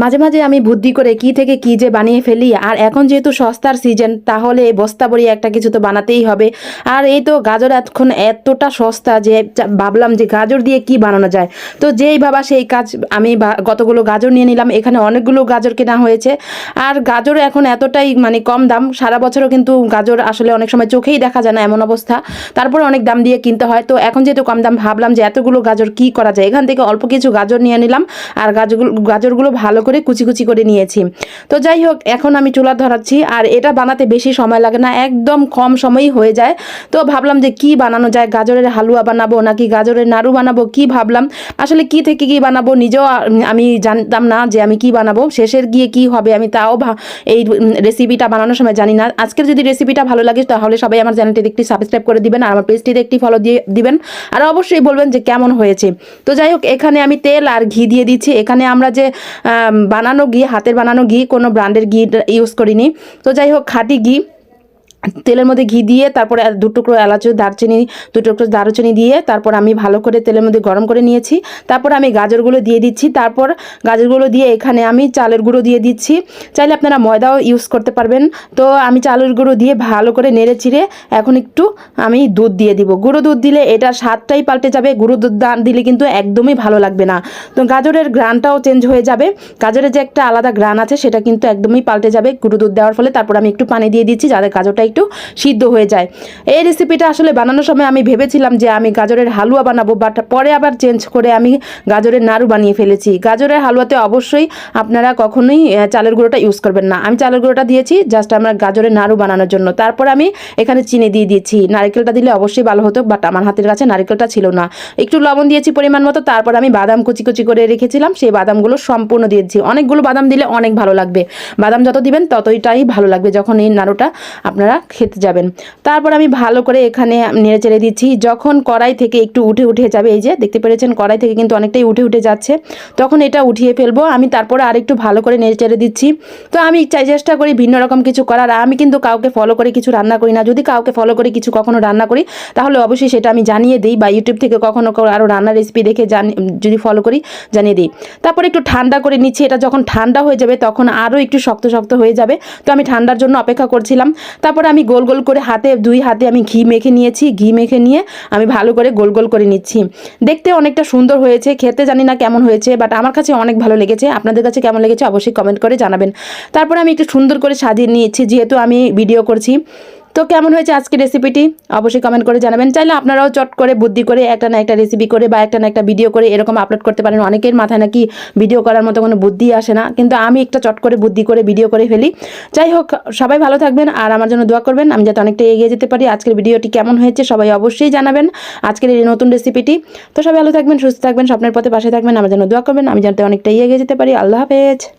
মাঝে মাঝে আমি বুদ্ধি করে কি থেকে কি যে বানিয়ে ফেলি। আর এখন যেহেতু সস্তার সিজন, তাহলে বস্তা বড়ি একটা কিছু তো বানাতেই হবে। আর এই তো গাজর এখন এতটা সস্তা যে ভাবলাম যে গাজর দিয়ে কি বানানো যায়। তো যেই ভাবা সেই কাজ, আমি কতগুলো গাজর নিয়ে নিলাম। এখানে অনেকগুলো গাজর কেনা হয়েছে। আর গাজর এখন এতটাই মানে কম দাম, সারা বছরও কিন্তু গাজর আসলে অনেক সময় চোখেই দেখা যায় না এমন অবস্থা, তারপরে অনেক দাম দিয়ে কিনতে হয়। তো এখন যেহেতু কম দাম, ভাবলাম যে এতগুলো গাজর কি করা যায়, এখান থেকে অল্প কিছু গাজর নিয়ে নিলাম। আর গাজরগুলো ভালো করে কুচি কুচি করে নিয়েছি। তো যাই হোক, এখন আমি চুলা ধরাচ্ছি। আর এটা বানাতে বেশি সময় লাগে না, একদম কম সময়ই হয়ে যায়। তো ভাবলাম যে কি বানানো যায়, গাজরের হালুয়া বানাবো নাকি গাজরের নাড়ু বানাবো, কি ভাবলাম আসলে কি থেকে কি বানাবো নিজেও আমি জানতাম না যে আমি কি বানাবো, শেষের গিয়ে কি হবে আমি তাও এই রেসিপিটা বানানোর সময় জানি না। আজকের যদি রেসিপিটা ভালো লাগে তাহলে সবাই আমার চ্যানেলটি একটি সাবস্ক্রাইব করে দিবেন, আর আমার পেজটিতে একটি ফলো দিয়ে দিবেন, আর অবশ্যই বলবেন যে কেমন হয়েছে। তো যাই হোক, এখানে আমি তেল আর ঘি দিয়ে দিচ্ছি। এখানে আমরা যে বানানো ঘি, হাতের বানানো ঘি, কোনো ব্র্যান্ডের ঘি ইউজ করিনি। তো যাই হোক, খাঁটি ঘি তেলের মধ্যে ঘি দিয়ে তারপরে দু টুকরো এলাচ, দারচিনি, দু টুকরো দারুচিনি দিয়ে তারপর আমি ভালো করে তেলের মধ্যে গরম করে নিয়েছি। তারপর আমি গাজরগুলো দিয়ে দিচ্ছি। তারপর গাজরগুলো দিয়ে এখানে আমি চালের গুঁড়ো দিয়ে দিচ্ছি। চাইলে আপনারা ময়দাও ইউজ করতে পারবেন। তো আমি চালের গুঁড়ো দিয়ে ভালো করে নেড়ে চিড়ে এখন একটু আমি দুধ দিয়ে দিব। গুঁড়ো দুধ দিলে এটা স্বাদটাই পাল্টে যাবে, গুঁড়ো দুধ দিলে কিন্তু একদমই ভালো লাগবে না। তো গাজরের গ্রানটাও চেঞ্জ হয়ে যাবে, গাজরের যে একটা আলাদা গ্রান আছে সেটা কিন্তু একদমই পাল্টে যাবে গুঁড়ো দুধ দেওয়ার ফলে। তারপর আমি একটু পানি দিয়ে দিচ্ছি যাতে গাজরটা একটু সিদ্ধ হয়ে যায়। এই রেসিপিটা আসলে বানানোর সময় আমি ভেবেছিলাম যে আমি গাজরের হালুয়া বানাবো, বাট পরে আবার চেঞ্জ করে আমি গাজরের নাড়ু বানিয়ে ফেলেছি। গাজরের হালুয়াতে অবশ্যই আপনারা কখনোই চালের গুঁড়োটা ইউজ করবেন না। আমি চালের গুঁড়োটা দিয়েছি জাস্ট আমার গাজরের নাড়ু বানানোর জন্য। তারপর আমি এখানে চিনি দিয়ে দিচ্ছি। নারকেলটা দিলে অবশ্যই ভালো হতো, বাট আমার হাতের কাছে নারকেলটা ছিল না। একটু লবণ দিয়েছি পরিমাণ মতো। তারপর আমি বাদাম কুচি কুচি করে রেখেছিলাম, সেই বাদামগুলো সম্পূর্ণ দিয়ে দিচ্ছি। অনেকগুলো বাদাম দিলে অনেক ভালো লাগবে, বাদাম যত দিবেন ততটাই ভালো লাগবে যখন এই নাড়ুটা আপনারা খেতে যাবেন। তারপর আমি ভালো করে এখানে নেড়ে চেড়ে দিচ্ছি। যখন কড়াই থেকে একটু উঠে উঠে যাবে, এই যে দেখতে পেরেছেন কড়াই থেকে কিন্তু অনেকটাই উঠে উঠে যাচ্ছে, তখন এটা উঠিয়ে ফেলবো আমি। তারপরে আরেকটু ভালো করে নেড়ে চেড়ে দিচ্ছি। তো আমি চেষ্টা করি ভিন্ন রকম কিছু করার। আমি কিন্তু কাউকে ফলো করে কিছু রান্না করি না। যদি কাউকে ফলো করে কিছু কখনো রান্না করি তাহলে অবশ্যই সেটা আমি জানিয়ে দিই, বা ইউটিউব থেকে কখনো আরও রান্নার রেসিপি দেখে যদি ফলো করি জানিয়ে দিই। তারপরে একটু ঠান্ডা করে নিচ্ছি। এটা যখন ঠান্ডা হয়ে যাবে তখন আরও একটু শক্ত শক্ত হয়ে যাবে। তো আমি ঠান্ডার জন্য অপেক্ষা করছিলাম। তারপরে আমি গোল গোল করে দুই হাতে আমি ঘি মেখে নিয়েছি। ঘি মেখে নিয়ে আমি ভালো করে গোল গোল করে নিচ্ছি। দেখতে অনেকটা সুন্দর হয়েছে, খেতে জানি না কেমন হয়েছে, বাট আমার কাছে অনেক ভালো লেগেছে। আপনাদের কাছে কেমন লেগেছে অবশ্যই কমেন্ট করে জানাবেন। তারপরে আমি একটু সুন্দর করে সাজিয়ে নিয়েছি যেহেতু আমি ভিডিও করছি। তো কেমন হয়েছে আজকের রেসিপিটি অবশ্যই কমেন্ট করে জানাবেন। চাইলে আপনারাও চট করে বুদ্ধি করে একটা না একটা রেসিপি করে বা একটা না একটা ভিডিও করে এরকম আপলোড করতে পারেন। অনেকের মাথায় নাকি ভিডিও করার মতো কোনো বুদ্ধি আসে না, কিন্তু আমি একটা চট করে বুদ্ধি করে ভিডিও করে ফেলি। যাই হোক, সবাই ভালো থাকবেন আর আমার জন্য দোয়া করবেন, আমি যাতে অনেকটা এগিয়ে যেতে পারি। আজকের ভিডিওটি কেমন হয়েছে সবাই অবশ্যই জানাবেন, আজকের এই নতুন রেসিপিটি। তো সবাই ভালো থাকবেন, সুস্থ থাকবেন, স্বপ্নের পথে পাশে থাকবেন, আমার জন্য দোয়া করবেন, আমি যাতে অনেকটা এগিয়ে যেতে পারি। আল্লাহ হাফেজ।